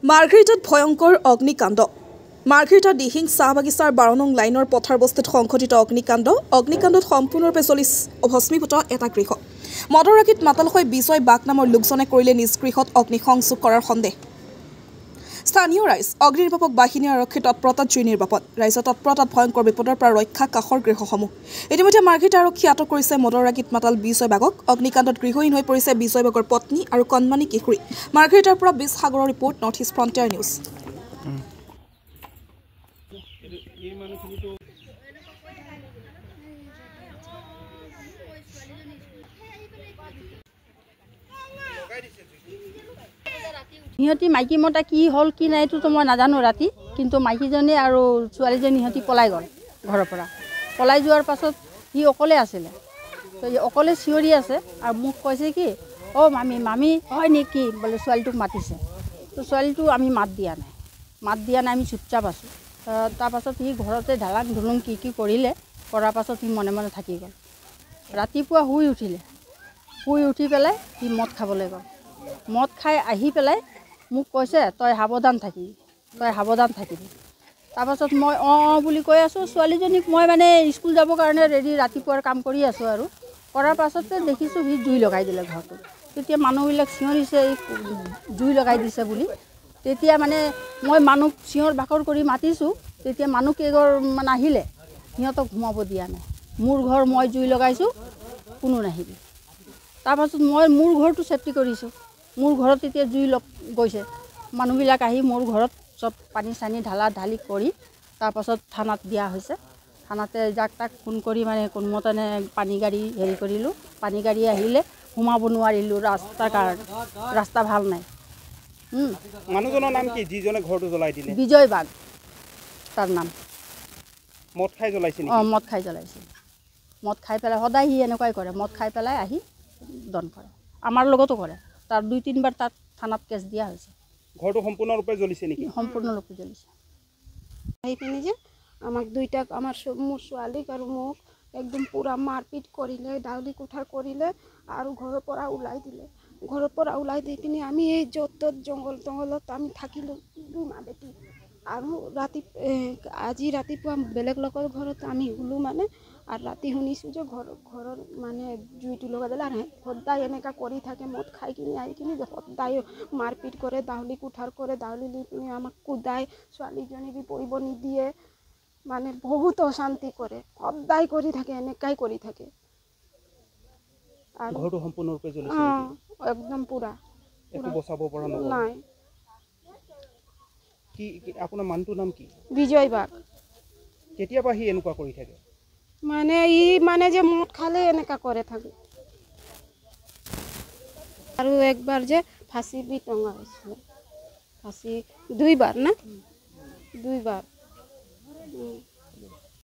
মাৰ্ঘেৰিটাত ভয়ংকৰ অগ্নিকাণ্ড মাৰ্ঘেৰিটা দিহিং চাহ বাগিচাৰ 12 নং লাইনৰ পথাৰ বস্তিত সংঘটিত অগ্নিকাণ্ডত সম্পূৰ্ণৰূপে ভস্মীভূত এটা গৃহ মদৰ ৰাগিত মাতাল হৈ বিজয় বাগ নামৰ লোকজনে কৰিলে নিজ গৃহত অগ্নিসংযোগ কৰাৰ সন্দেহ স্থানীয় ৰাইজ অগ্নিনিৰ্বাপক বাহিনী আৰক্ষী তৎপৰতাত জুই নিৰ্বাপন ৰাইজৰ তৎপৰতাত ভয়ংকৰ বিপদৰ পৰা ৰক্ষা কাষৰ গৃহসমূহ ইতিমধ্যে মাৰ্ঘেৰিটা আৰক্ষী আটক কৰিছে মদৰ ৰাগিত মাতাল বিজয় বাগক অগ্নিকাণ্ডত গৃহহীন হৈ পৰিছে বিজয় বাগৰ পত্নী আৰু কণমানি কিশোৰী মাৰ্ঘেৰিটাৰ পৰা বিশ সাগৰৰ report north east frontier news সিহঁতি মাইকী মতা কি হ'ল কি নাই এইটোতো মই নাজানো ৰাতি কিন্তু মাইকীজনী আৰু ছোৱালীজনী সিহঁতি পলাই গ'ল ঘৰৰ পৰা পলাই যোৱাৰ পাছত সি অকলে আছিলে তো অকলে চিঞৰি আছে আৰু মোক কৈছে কি অ' মামী হয় নেকি বোলে ছোৱালীটোক মাতিছে তো ছোৱালীটো আমি মাত দিয়া নাই আমি চুপচাপ আছোঁ তাৰপাছত সি ঘৰতে ঢালাং ঢুলুং কি কৰিলে কৰাৰ পাছত সি মনে মনে থাকি গ'ল ৰাতিপুৱা শুই উঠি পেলাই সি মদ খাবলৈ গ'ল মদ খাই আহি পেলাই মোক কৈছে তই সাৱধান থাকিবি তাৰপাছত মই অঁ বুলি কৈ আছোঁ ছোৱালীজনীক মই মানে স্কুল যাবৰ কাৰণে ৰেডি ৰাতিপুৱাৰ কাম কৰি আছোঁ আৰু কৰাৰ পাছতে দেখিছোঁ সি জুই লগাই দিলে ঘৰটো তেতিয়া মানুহবিলাক চিঞৰিছে জুই লগাই দিছে বুলি তেতিয়া মানে মই মানুহ চিঞৰ বাখৰ কৰি মাতিছোঁ তেতিয়া মানুহ কেইঘৰ মানে আহিলে সিহঁতক সোমাব দিয়া নাই মোৰ ঘৰ মই জুই লগাইছোঁ কোনো নাহিবি তাৰপাছত মই মোৰ ঘৰটো চেফটি কৰিছোঁ মোৰ ঘৰত তেতিয়া জুই গৈছে মানুহবিলাক আহি মোৰ ঘৰত চব পানী চানী ঢালি কৰি তাৰপাছত থানাত দিয়া হৈছে থানাতে যাক তাক ফোন কৰি মানে কোনোমতে পানী গাড়ী হেৰি কৰিলোঁ পানী গাড়ী আহিলে সোমাব নোৱাৰিলোঁ ৰাস্তাৰ কাৰণে ৰাস্তা ভাল নাই মানুহজনৰ নাম কি যিজনে ঘৰটো জ্বলাই দিলে বিজয় বাগ তাৰ নাম মদ খাই জ্বলাইছে মদ খাই পেলাই সদায় সি এনেকুৱাই কৰে মদ খাই পেলাই আহি দন কৰে আমাৰ লগতো কৰে তাৰ 2-3 বাৰ তাত থানাত কেছ দিয়া হৈছে ঘৰটো সম্পূৰ্ণৰূপে জ্বলিছে নেকি সম্পূৰ্ণৰূপে জ্বলিছে আহি পিনি যে আমাক দুইটাক মোৰ ছোৱালীক আৰু মোক একদম পুৰা মাৰপিট কৰিলে দাউলি কুঠাৰ কৰিলে আৰু ঘৰৰ পৰা ওলাই দি পিনি আমি এই য'ত ত'ত জংঘলত আমি থাকিলোঁ 2 মা বেটি আৰু আজি ৰাতিপুৱা বেলেগ লোকৰ ঘৰত আমি শুলোঁ মানে আৰু ৰাতি শুনিছোঁ যে ঘৰৰ মানে জুইটো লগাই দিলে আৰু সদায় এনেকুৱা কৰি থাকে মদ খাই কিনি আহি কিনি সদায় মাৰপিট কৰে দাউলি কুঠাৰ কৰে দাউলি দি পিনি আমাক কুদাই ছোৱালীজনীক পৰিব নিদিয়ে মানে বহুত অশান্তি কৰে সদায় কৰি থাকে এনেকাই কৰি থাকে আৰু ঘৰটো সম্পূৰ্ণৰূপে জ্বলিছে একদম পুৰা একো বচাব পৰা নাই কি আপোনাৰ মানুহটোৰ নাম কি বিজয় বাগ কেতিয়াবা সি এনেকুৱা কৰি থাকে মানে মানে যে মদ খালে এনেকা কৰে থাকে আৰু একবাৰ যে ফাঁসি বি টঙা হৈছিল ফাঁসি 2 বাৰ